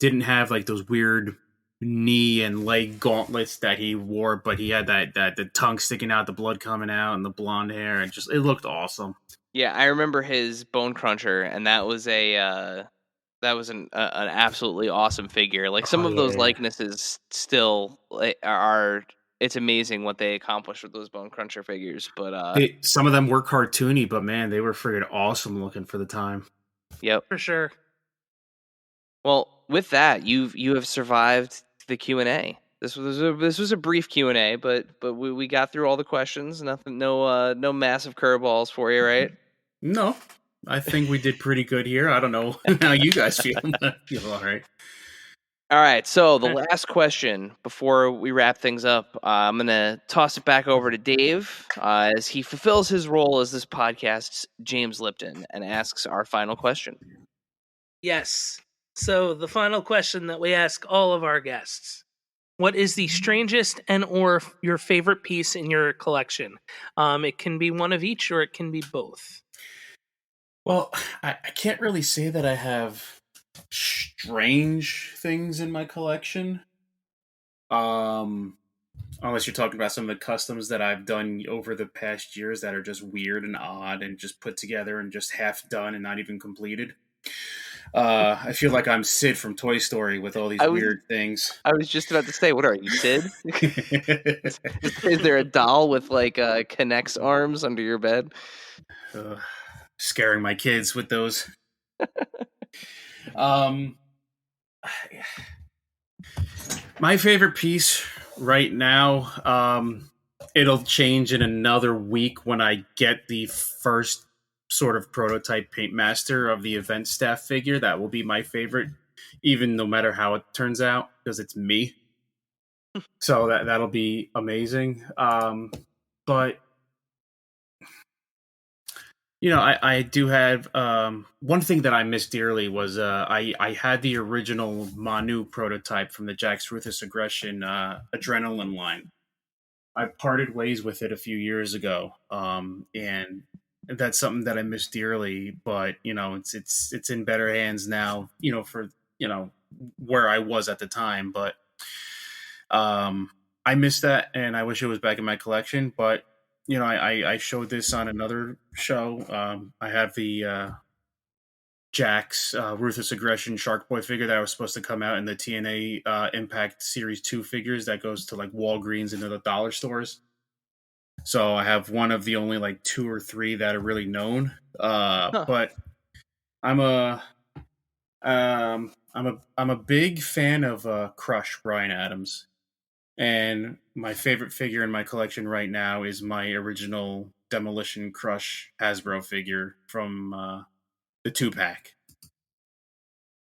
didn't have like those weird knee and leg gauntlets that he wore, but he had that the tongue sticking out, the blood coming out, and the blonde hair, and it looked awesome. Yeah, I remember his Bone Cruncher, and that was an absolutely awesome figure. Like some of those likenesses still are. It's amazing what they accomplished with those Bone Cruncher figures, but some of them were cartoony, but man, they were friggin' awesome looking for the time. Yep, for sure. Well, with that, you have survived the Q&A. This was a brief Q&A, but we got through all the questions. Nothing, no massive curveballs for you, right? No, I think we did pretty good here. I don't know how you guys feel. I feel all right. All right, so the last question before we wrap things up, I'm going to toss it back over to Dave as he fulfills his role as this podcast's James Lipton and asks our final question. Yes. So the final question that we ask all of our guests: what is the strangest and or your favorite piece in your collection? It can be one of each, or it can be both. Well, I can't really say that I have strange things in my collection. Unless you're talking about some of the customs that I've done over the past years that are just weird and odd and just put together and just half done and not even completed. I feel like I'm Sid from Toy Story with all these weird things. I was just about to say, what are you, Sid? Is there a doll with like Kinect's arms under your bed? Scaring my kids with those. My favorite piece right now, it'll change in another week when I get the first sort of prototype paint master of the event staff figure. That will be my favorite, even no matter how it turns out, because it's me. So that'll be amazing. But you know, I do have one thing that I miss dearly was I had the original Manu prototype from the Jax Ruthless Aggression Adrenaline line. I parted ways with it a few years ago, and that's something that I miss dearly. But you know, it's in better hands now. You know, for where I was at the time, but I miss that, and I wish it was back in my collection. But you know, I showed this on another show. I have the Jax Ruthless Aggression Shark Boy figure that was supposed to come out in the TNA Impact Series 2 figures that goes to like Walgreens and the dollar stores. So I have one of the only like 2 or 3 that are really known. But I'm a big fan of Crush Bryan Adams. And my favorite figure in my collection right now is my original Demolition Crush Hasbro figure from the 2-pack.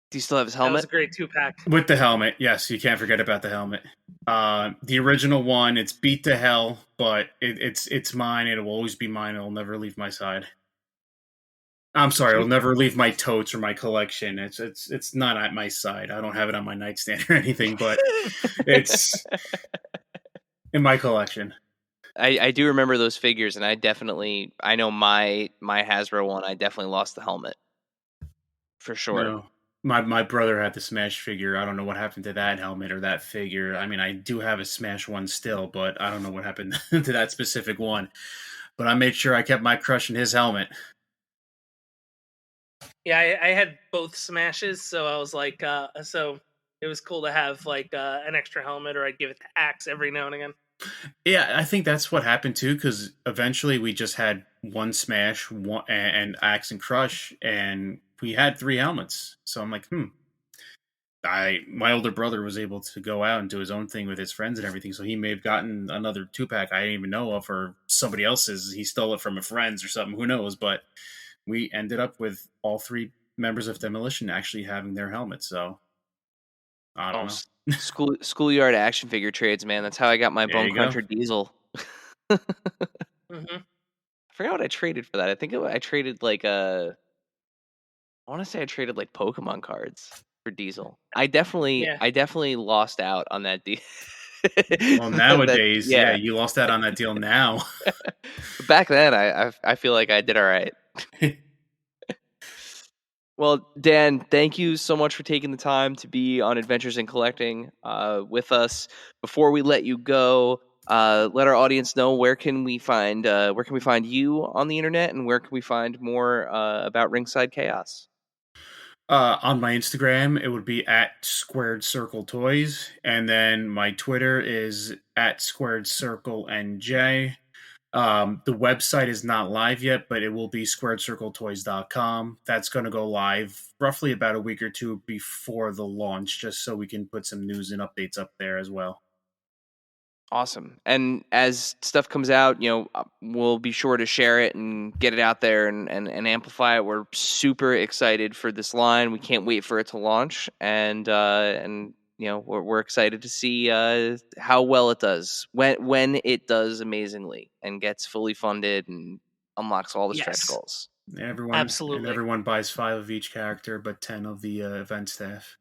Do you still have his helmet? That was a great 2-pack. With the helmet, yes. You can't forget about the helmet. The original one, it's beat to hell, but it's mine. It'll always be mine. It'll never leave my side. I'm sorry, it'll never leave my totes or my collection. It's not at my side. I don't have it on my nightstand or anything, but it's in my collection. I do remember those figures, and I know my Hasbro one, I definitely lost the helmet. For sure. You know, my brother had the Smash figure. I don't know what happened to that helmet or that figure. I mean, I do have a Smash one still, but I don't know what happened to that specific one. But I made sure I kept my Crush in his helmet. Yeah, I had both Smashes, so I was like, so it was cool to have like an extra helmet, or I'd give it to Axe every now and again. Yeah, I think that's what happened too, because eventually we just had one Smash, one and Axe and Crush, and we had 3 helmets. So I'm like, my older brother was able to go out and do his own thing with his friends and everything, so he may have gotten another 2-pack I didn't even know of, or somebody else's. He stole it from a friend's or something. Who knows? But we ended up with all 3 members of Demolition actually having their helmets. So I don't know. Schoolyard action figure trades, man. That's how I got my Bone Cruncher Diesel. Mm-hmm. I forgot what I traded for that. I think I traded like I want to say I traded like Pokemon cards for Diesel. I definitely lost out on that deal. Well, nowadays, yeah, you lost out on that deal now. Back then, I feel like I did all right. Well, Dan, thank you so much for taking the time to be on Adventures in Collecting with us. Before we let you go, let our audience know where can we find you on the internet, and where can we find more about Ringside Chaos? On my Instagram, it would be at Squared Circle Toys, and then my Twitter is at Squared Circle NJ. The website is not live yet, but it will be squaredcircletoys.com. That's going to go live roughly about a week or 2 before the launch, just so we can put some news and updates up there as well. Awesome. And as stuff comes out, we'll be sure to share it and get it out there and amplify it. We're super excited for this line. We can't wait for it to launch, and we're excited to see how well it does when it does amazingly and gets fully funded and unlocks all the stretch goals. Absolutely. And everyone buys 5 of each character, but 10 of the event staff.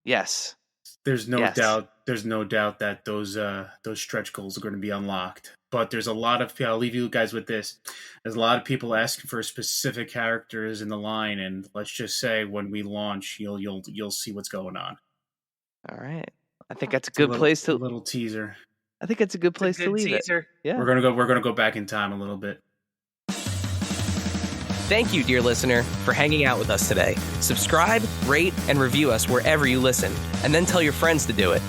Yes. There's no doubt that those stretch goals are going to be unlocked. But there's a lot of people. I'll leave you guys with this. There's a lot of people asking for specific characters in the line, and let's just say when we launch, you'll see what's going on. All right. I think that's a little teaser. I think it's a good place to leave it. Yeah. We're gonna go back in time a little bit. Thank you, dear listener, for hanging out with us today. Subscribe, rate, and review us wherever you listen, and then tell your friends to do it.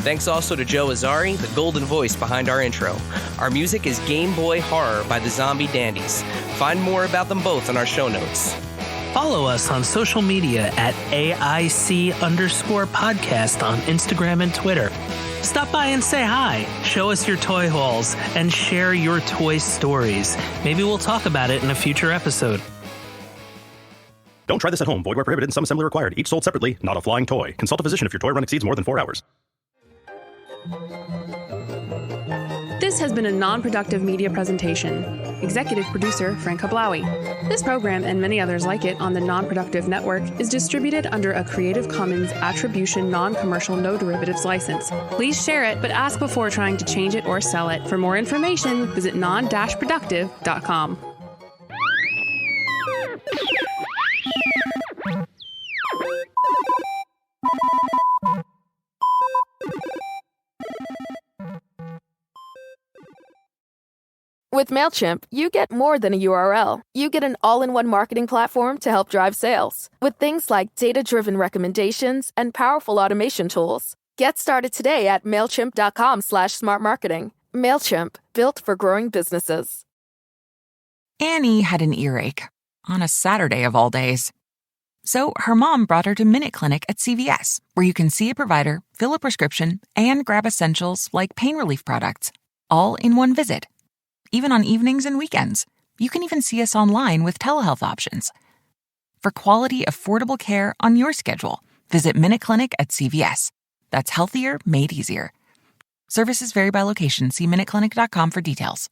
Thanks also to Joe Azzari, the golden voice behind our intro. Our music is Game Boy Horror by the Zombie Dandies. Find more about them both in our show notes. Follow us on social media at AIC_podcast on Instagram and Twitter. Stop by and say hi, show us your toy hauls, and share your toy stories. Maybe we'll talk about it in a future episode. Don't try this at home. Void where prohibited and some assembly required. Each sold separately, not a flying toy. Consult a physician if your toy run exceeds more than 4 hours. This has been a non-productive media presentation. Executive producer Frank Hablawi. This program and many others like it on the Non-Productive Network is distributed under a Creative Commons Attribution Non-Commercial No Derivatives license. Please share it, but ask before trying to change it or sell it. For more information, visit non-productive.com. With Mailchimp, you get more than a URL. You get an all-in-one marketing platform to help drive sales. With things like data-driven recommendations and powerful automation tools. Get started today at Mailchimp.com/smartmarketing. Mailchimp, built for growing businesses. Annie had an earache on a Saturday of all days. So her mom brought her to Minute Clinic at CVS, where you can see a provider, fill a prescription, and grab essentials like pain relief products, all in one visit. Even on evenings and weekends. You can even see us online with telehealth options. For quality, affordable care on your schedule, visit Minute Clinic at CVS. That's healthier made easier. Services vary by location. See MinuteClinic.com for details.